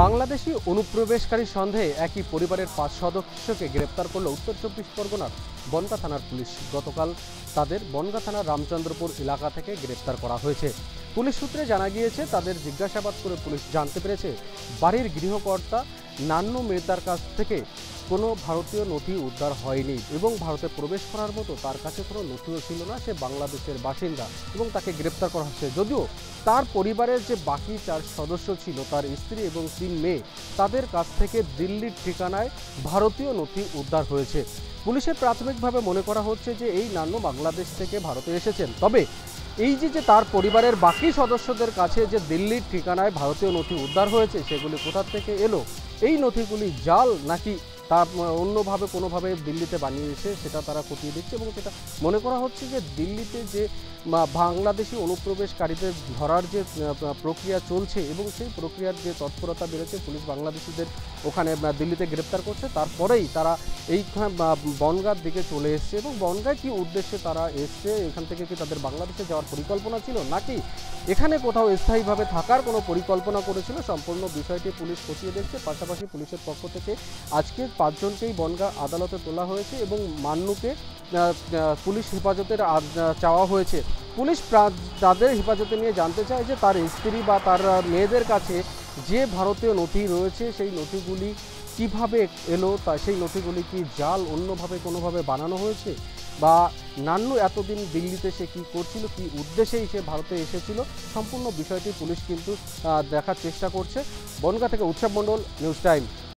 বাংলাদেশি অনুপ্রবেশকারী সন্দেহে একই পরিবারের ৫ সদস্যকে গ্রেপ্তার করল উত্তর চব্বিশ পরগনার বনগাঁ থানার পুলিশ। গতকাল তাদের বনগাঁ থানার রামচন্দ্রপুর এলাকা থেকে গ্রেপ্তার করা হয়েছে। পুলিশ সূত্রে জানা গিয়েছে, তাদের জিজ্ঞাসাবাদ করে পুলিশ জানতে পেরেছে বাড়ির গৃহকর্তা নান্নু মেহতার কাছ থেকে কোনো ভারতীয় নথি উদ্ধার হয়নি এবং ভারতে প্রবেশ করার মতো তার কাছে কোনো নথিও ছিল না। সে বাংলাদেশের বাসিন্দা এবং তাকে গ্রেপ্তার করা হচ্ছে। যদিও তার পরিবারের যে বাকি ৪ সদস্য ছিল, তার স্ত্রী এবং ৩ মেয়ে, তাদের কাছ থেকে দিল্লির ঠিকানায় ভারতীয় নথি উদ্ধার হয়েছে। পুলিশের প্রাথমিকভাবে মনে করা হচ্ছে যে এই নান্নু বাংলাদেশ থেকে ভারতে এসেছেন। তবে এই যে তার পরিবারের বাকি সদস্যদের কাছে যে দিল্লির ঠিকানায় ভারতীয় নথি উদ্ধার হয়েছে, সেগুলি কোথা থেকে এলো, এই নথিগুলি জাল নাকি তা অন্যভাবে কোনোভাবে দিল্লিতে বানিয়েছে, সেটা তারা খতিয়ে দেখছে। এবং সেটা মনে করা হচ্ছে যে দিল্লিতে যে বাংলাদেশি অনুপ্রবেশকারীদের ধরার যে প্রক্রিয়া চলছে এবং সেই প্রক্রিয়ার যে তৎপরতা বেড়েছে, পুলিশ বাংলাদেশিদের ওখানে দিল্লিতে গ্রেপ্তার করছে, তারপরেই তারা এই বনগাঁর দিকে চলে এসছে। এবং বনগাঁয় কী উদ্দেশ্যে তারা এসছে, এখান থেকে কি তাদের বাংলাদেশে যাওয়ার পরিকল্পনা ছিল নাকি এখানে কোথাও স্থায়ীভাবে থাকার কোনো পরিকল্পনা করেছিল, সম্পূর্ণ বিষয়টি পুলিশ খতিয়ে দেখছে। পাশাপাশি পুলিশের পক্ষ থেকে আজকে ৫ জনকেই বনগাঁ আদালতে তোলা হয়েছে এবং মান্নুকে পুলিশ হেফাজতের চাওয়া হয়েছে। পুলিশ তাদের হেফাজতে নিয়ে জানতে চায় যে তার স্ত্রী বা তার মেয়েদের কাছে যে ভারতীয় নথি রয়েছে, সেই নথিগুলি কিভাবে এলো, তা সেই নথিগুলি কি জাল, অন্যভাবে কোনোভাবে বানানো হয়েছে, বা নান্নু এতদিন দিল্লিতে সে কী করছিল, কী উদ্দেশ্যেই সে ভারতে এসেছিল, সম্পূর্ণ বিষয়টি পুলিশ কিন্তু দেখার চেষ্টা করছে। বনগাঁ থেকে উৎসব মণ্ডল, নিউজ টাইম।